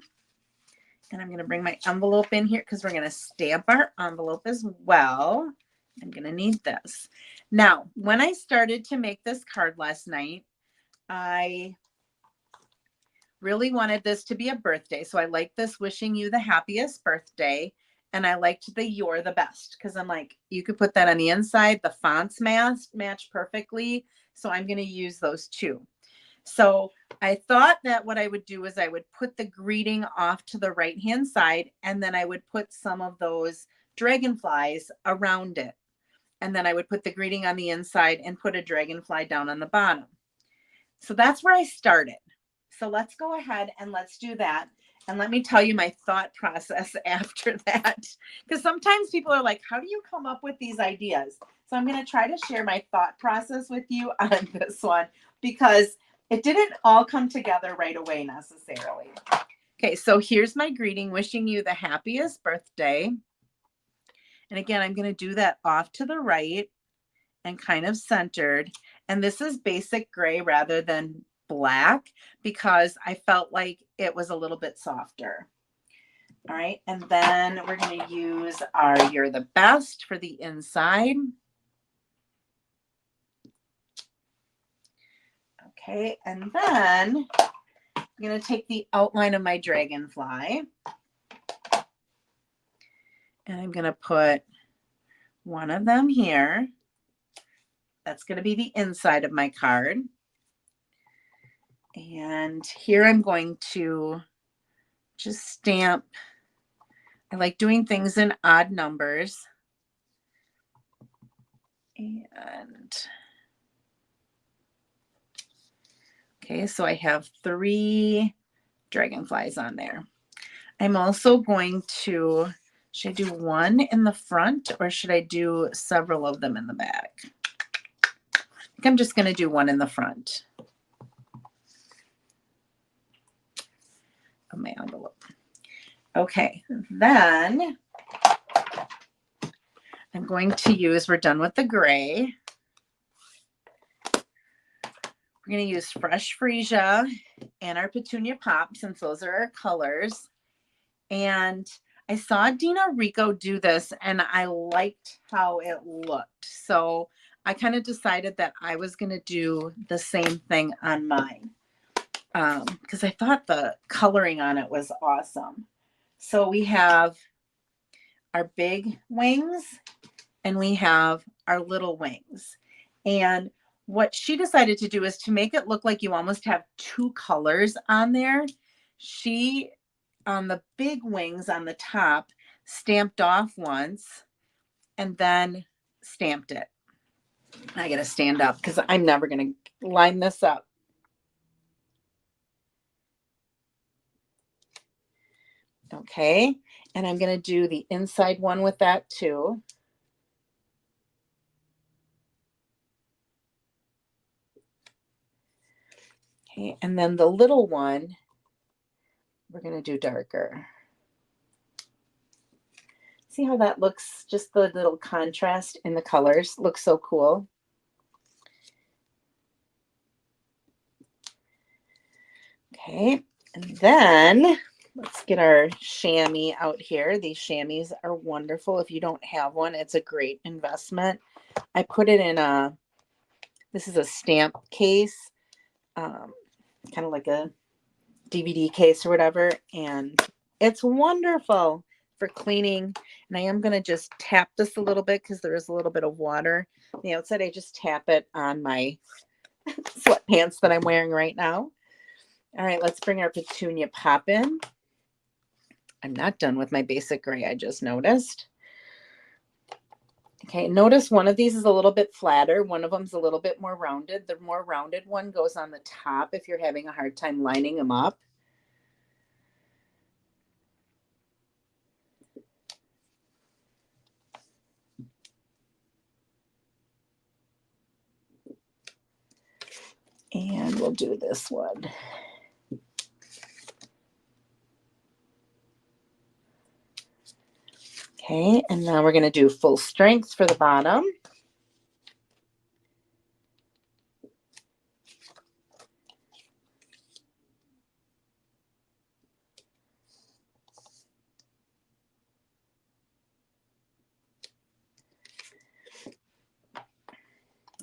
And I'm going to bring my envelope in here because we're going to stamp our envelope as well. I'm going to need this. Now, when I started to make this card last night, I really wanted this to be a birthday. So I like this, wishing you the happiest birthday. And I liked the "You're the best" because I'm like, you could put that on the inside. The fonts match perfectly. So I'm going to use those too. So I thought that what I would do is I would put the greeting off to the right-hand side, and then I would put some of those dragonflies around it. And then I would put the greeting on the inside and put a dragonfly down on the bottom. So that's where I started. So let's go ahead and let's do that. And let me tell you my thought process after that. Because sometimes people are like, how do you come up with these ideas? So I'm going to try to share my thought process with you on this one, because it didn't all come together right away necessarily. Okay, so here's my greeting, wishing you the happiest birthday. And again, I'm going to do that off to the right and kind of centered. And this is basic gray rather than black because I felt like it was a little bit softer. All right, and then we're going to use our "You're the best" for the inside. Okay, and then I'm going to take the outline of my dragonfly and I'm going to put one of them here. That's going to be the inside of my card. And here I'm going to just stamp. I like doing things in odd numbers. And okay, so I have 3 dragonflies on there. I'm also going to, should I do one in the front or should I do several of them in the back? I think I'm just going to do one in the front of my envelope. Okay, then I'm going to use, we're done with the gray. We're going to use fresh freesia and our petunia pop since those are our colors. And I saw Dina Rico do this and I liked how it looked. So I kind of decided that I was going to do the same thing on mine because I thought the coloring on it was awesome. So we have our big wings and we have our little wings. And what she decided to do is to make it look like you almost have 2 colors on there. She, on the big wings on the top, stamped off once and then stamped it. I got to stand up because I'm never going to line this up. Okay, and I'm going to do the inside one with that too. Okay, and then the little one, we're going to do darker. See how that looks? Just the little contrast in the colors looks so cool. Okay, and then let's get our chamois out here. These chamois are wonderful. If you don't have one, it's a great investment. I put it in this is a stamp case, kind of like a DVD case or whatever, and it's wonderful for cleaning. And I am going to just tap this a little bit because there is a little bit of water on the outside. I just tap it on my sweatpants that I'm wearing right now. All right, let's bring our petunia pop in. I'm not done with my basic gray, I just noticed. Okay, notice one of these is a little bit flatter. One of them's a little bit more rounded. The more rounded one goes on the top if you're having a hard time lining them up. And we'll do this one. Okay, and now we're going to do full strength for the bottom.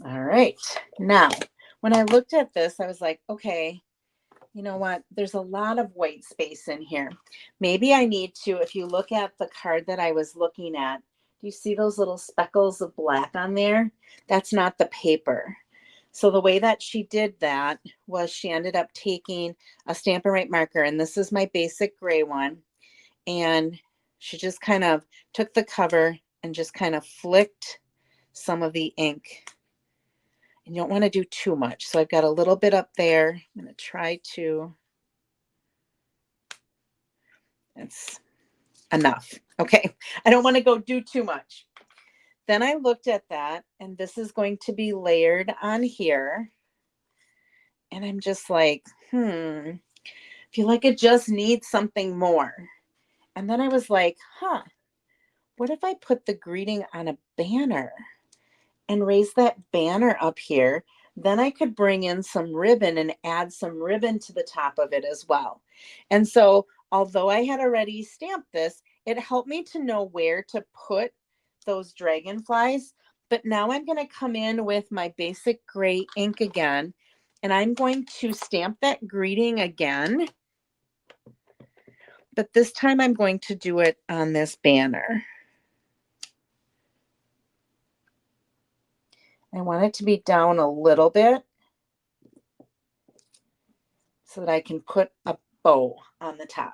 All right, now when I looked at this, I was like, okay, you know what? There's a lot of white space in here. Maybe I need to, if you look at the card that I was looking at, do you see those little speckles of black on there? That's not the paper. So the way that she did that was she ended up taking a Stampin' Right marker, and this is my basic gray one, and she just kind of took the cover and just kind of flicked some of the ink. And you don't want to do too much. So I've got a little bit up there. I'm going to try to, it's enough. Okay. I don't want to go do too much. Then I looked at that, and this is going to be layered on here. And I'm just like, I feel like it just needs something more. And then I was like, what if I put the greeting on a banner and raise that banner up here? Then I could bring in some ribbon and add some ribbon to the top of it as well. And so although I had already stamped this, it helped me to know where to put those dragonflies. But now I'm going to come in with my basic gray ink again, And I'm going to stamp that greeting again. But this time I'm going to do it on this banner. I want it to be down a little bit so that I can put a bow on the top.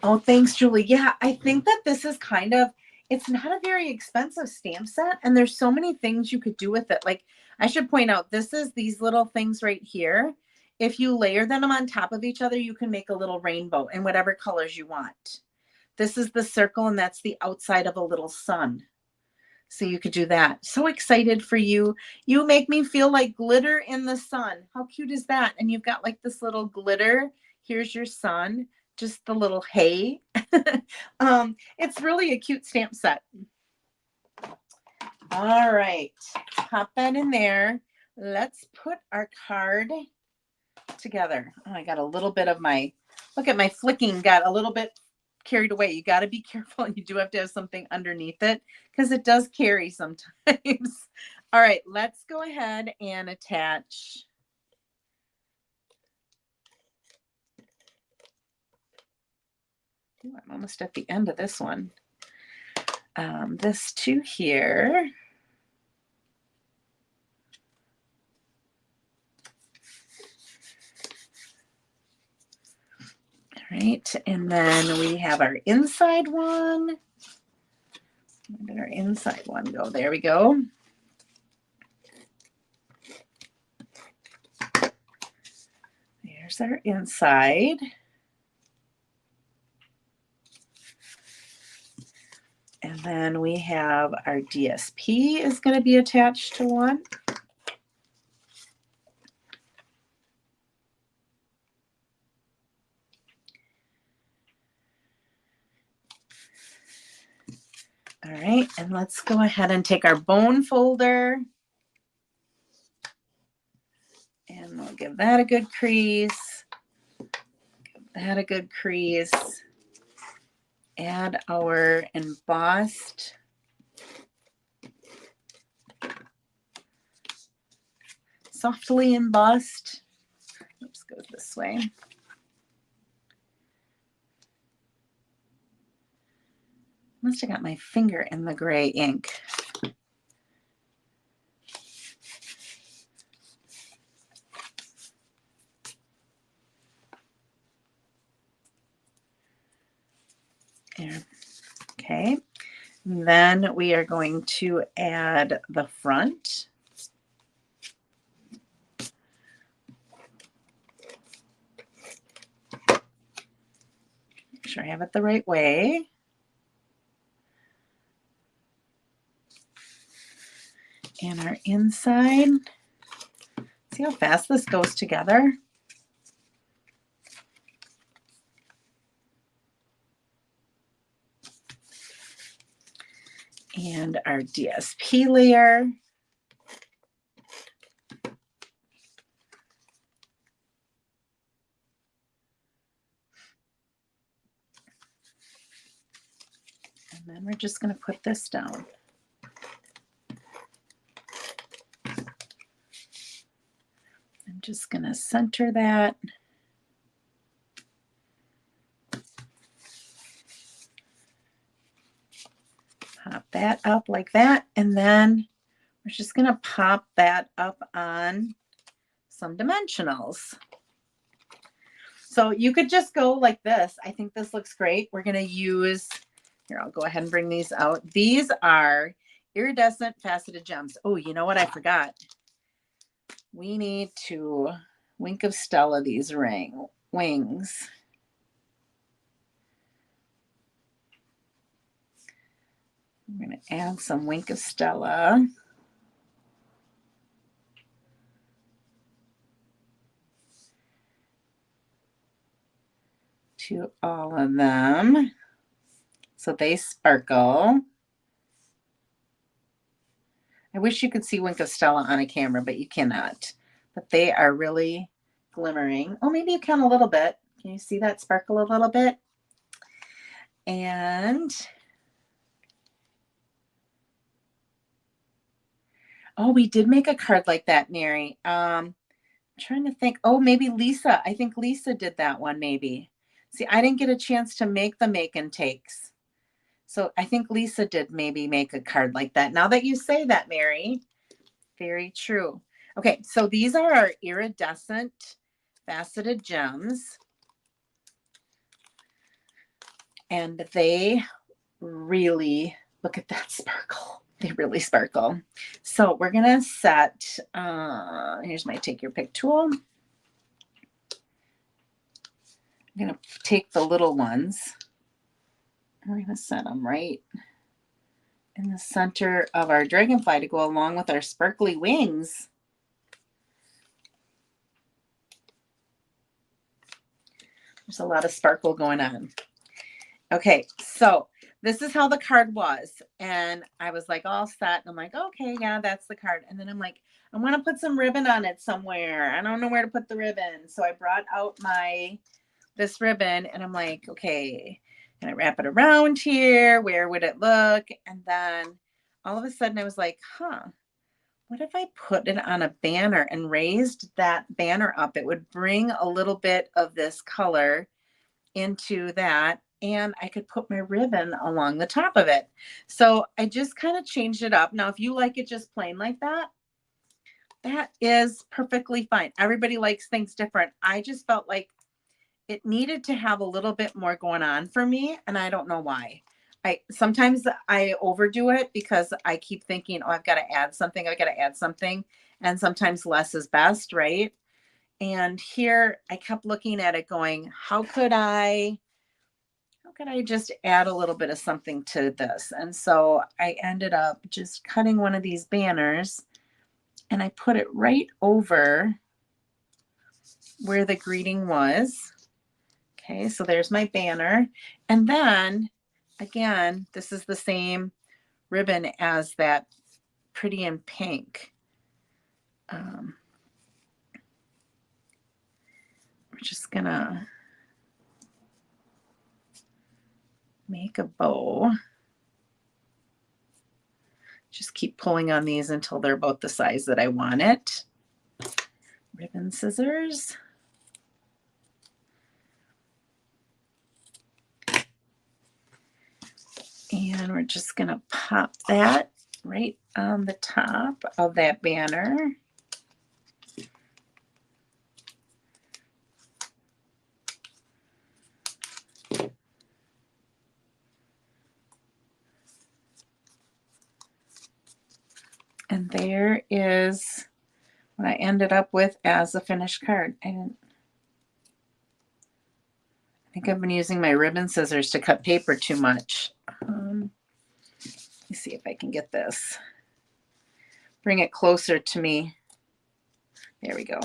Oh, thanks, Julie. Yeah, I think that this is kind of, it's not a very expensive stamp set, and there's so many things you could do with it. Like, I should point out, this is these little things right here. If you layer them on top of each other, you can make a little rainbow in whatever colors you want. This is the circle, and that's the outside of a little sun. So you could do that. So excited for you. You make me feel like glitter in the sun. How cute is that? And you've got like this little glitter. Here's your sun, just the little hay. It's really a cute stamp set. All right, pop that in there. Let's put our card together. Oh, I got a little bit of my, look at my flicking, got a little bit carried away. You got to be careful, and you do have to have something underneath it because it does carry sometimes. All right, let's go ahead and attach. Ooh, I'm almost at the end of this one. This to here. All right, and then we have our inside one. Where did our inside one go? There we go. There's our inside. And then we have our DSP is going to be attached to one. All right, and let's go ahead and take our bone folder. And we'll give that a good crease. Give that a good crease. Add our embossed softly embossed. Oops, goes this way. Must have got my finger in the gray ink. There. Okay. And then we are going to add the front. Make sure I have it the right way. And our inside. See how fast this goes together? And our DSP layer. And then we're just going to put this down. I'm just going to center that. Pop that up like that. And then we're just going to pop that up on some dimensionals. So you could just go like this. I think this looks great. We're going to use, here, I'll go ahead and bring these out. These are iridescent faceted gems. Oh, you know what I forgot? We need to Wink of Stella these wings. I'm going to add some Wink of Stella. To all of them so they sparkle. I wish you could see Wink of Stella on a camera, but you cannot. But they are really glimmering. Oh, maybe you can a little bit. Can you see that sparkle a little bit? And Oh, we did make a card like that, Mary. I'm trying to think. Oh, maybe Lisa. I think Lisa did that one, maybe. See, I didn't get a chance to make the make and takes. So I think Lisa did maybe make a card like that. Now that you say that, Mary, very true. Okay, so these are our iridescent faceted gems. And they really, look at that sparkle. They really sparkle. So we're gonna set, here's my take your pick tool. I'm gonna take the little ones. We're gonna set them right in the center of our dragonfly to go along with our sparkly wings. There's a lot of sparkle going on. Okay, so this is how the card was. And I was like all set. And I'm like, okay, yeah, that's the card. And then I'm like, I want to put some ribbon on it somewhere. I don't know where to put the ribbon. So I brought out this ribbon and I'm like, okay, can I wrap it around here? Where would it look? And then all of a sudden I was like, what if I put it on a banner and raised that banner up? It would bring a little bit of this color into that, and I could put my ribbon along the top of it. So I just kind of changed it up. Now, if you like it just plain like that, that is perfectly fine. Everybody likes things different. I just felt like it needed to have a little bit more going on for me, and I don't know why. Sometimes I overdo it because I keep thinking, oh, I've got to add something, and sometimes less is best, right? And here I kept looking at it going, how could I just add a little bit of something to this? And so I ended up just cutting one of these banners and I put it right over where the greeting was. Okay, so there's my banner. And then again, this is the same ribbon as that Pretty in Pink. We're just gonna make a bow. Just keep pulling on these until they're about the size that I want it. Ribbon scissors. And we're just going to pop that right on the top of that banner. And there is what I ended up with as a finished card. I think I've been using my ribbon scissors to cut paper too much. Let me see if I can get this. Bring it closer to me. There we go.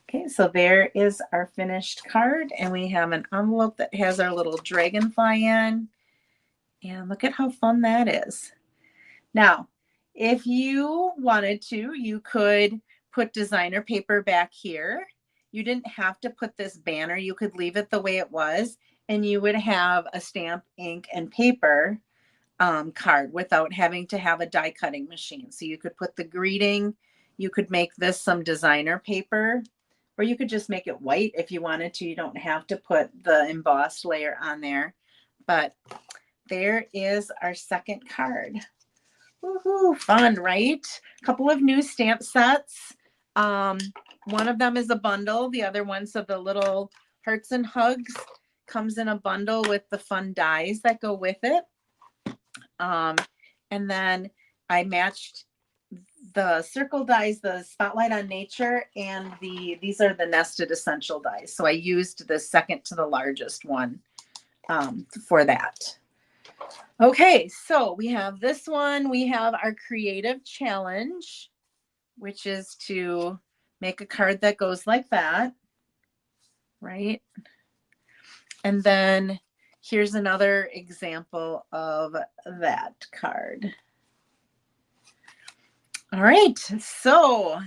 Okay, so there is our finished card, and we have an envelope that has our little dragonfly in. And look at how fun that is. Now, if you wanted to, you could put designer paper back here. You didn't have to put this banner. You could leave it the way it was, and you would have a stamp, ink, and paper card without having to have a die cutting machine. So you could put the greeting, you could make this some designer paper, or you could just make it white if you wanted to. You don't have to put the embossed layer on there. But there is our second card. Woohoo, fun, right? A couple of new stamp sets. One of them is a bundle. The other one, so the little hearts and hugs, comes in a bundle with the fun dies that go with it. And then I matched the circle dies, the Spotlight on Nature, and these are the nested essential dies. So I used the second to the largest one for that. Okay, so we have this one. We have our creative challenge, which is to make a card that goes like that, right? And then here's another example of that card. All right, so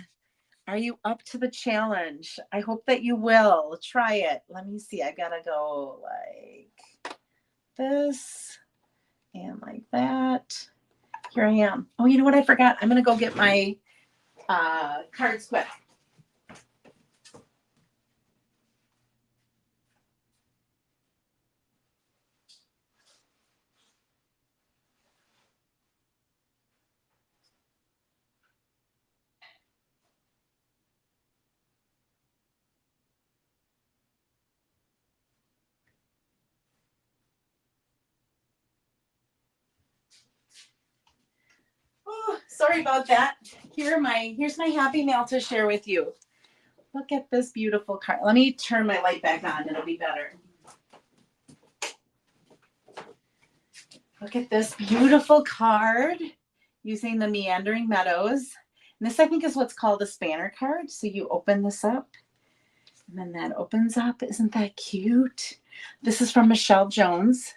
are you up to the challenge? I hope that you will. Try it. Let me see. I gotta go like this and like that. here I am. Oh, you know what I forgot? I'm going to go get my cards quick. Oh, sorry about that. Here's my happy mail to share with you. Look at this beautiful card. Let me turn my light back on. It'll be better. Look at this beautiful card using the Meandering Meadows. And this, I think, is what's called a spanner card. So you open this up, and then that opens up. Isn't that cute? This is from Michelle Jones.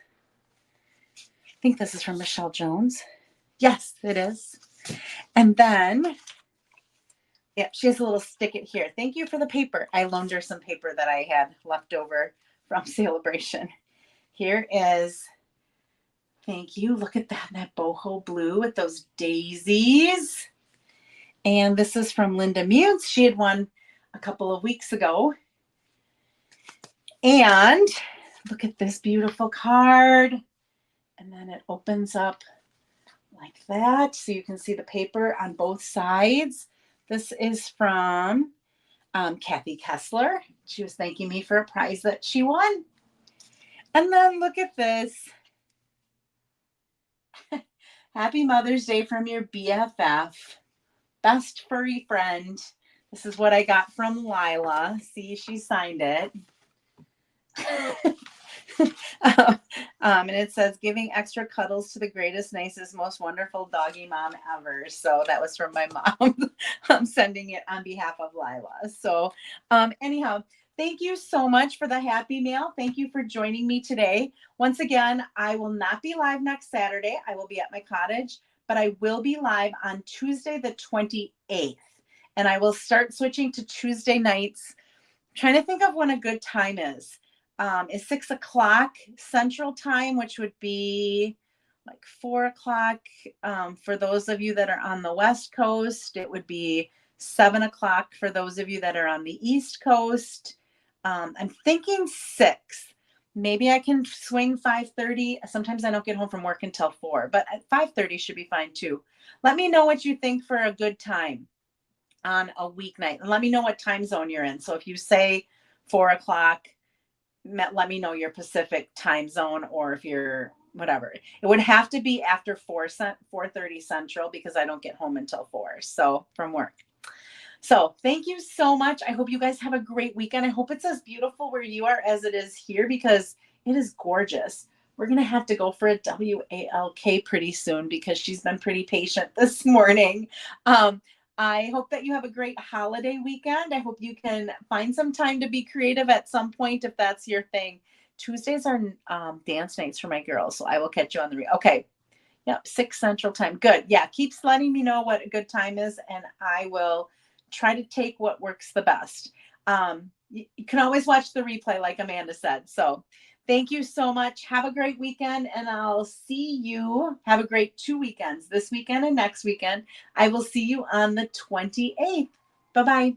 I think this is from Michelle Jones. Yes, it is. And then, yeah, she has a little stick-it here. Thank you for the paper. I loaned her some paper that I had left over from Celebration. Here is, thank you. Look at that boho blue with those daisies. And this is from Linda Mutes. She had one a couple of weeks ago. And look at this beautiful card. And then it opens up like that. So you can see the paper on both sides. This is from Kathy Kessler. She was thanking me for a prize that she won. And then look at this. Happy Mother's Day from your BFF. Best furry friend. This is what I got from Lila. See, she signed it. And it says, giving extra cuddles to the greatest, nicest, most wonderful doggy mom ever. So that was from my mom. I'm sending it on behalf of Lila. So anyhow, thank you so much for the happy mail. Thank you for joining me today. Once again, I will not be live next Saturday. I will be at my cottage, but I will be live on Tuesday the 28th. And I will start switching to Tuesday nights. I'm trying to think of when a good time is. Is 6 o'clock Central Time, which would be like 4 o'clock. For those of you that are on the West Coast, it would be 7 o'clock for those of you that are on the East Coast. I'm thinking 6. Maybe I can swing 5:30. Sometimes I don't get home from work until 4, but at 5:30 should be fine too. Let me know what you think for a good time on a weeknight. And let me know what time zone you're in. So if you say 4 o'clock, let me know your Pacific time zone, or if you're whatever. It would have to be after 4:30 Central, because I don't get home until 4. So from work. So thank you so much. I hope you guys have a great weekend. I hope it's as beautiful where you are as it is here, because it is gorgeous. We're going to have to go for a WALK pretty soon, because she's been pretty patient this morning. I hope that you have a great holiday weekend. I hope you can find some time to be creative at some point if that's your thing. Tuesdays are dance nights for my girls, so I will catch you on the okay. Yep, 6 Central Time. Good. Yeah, keeps letting me know what a good time is, and I will try to take what works the best. You can always watch the replay, like Amanda said. So thank you so much. Have a great weekend, and I'll see you. Have a great 2 weekends, this weekend and next weekend. I will see you on the 28th. Bye-bye.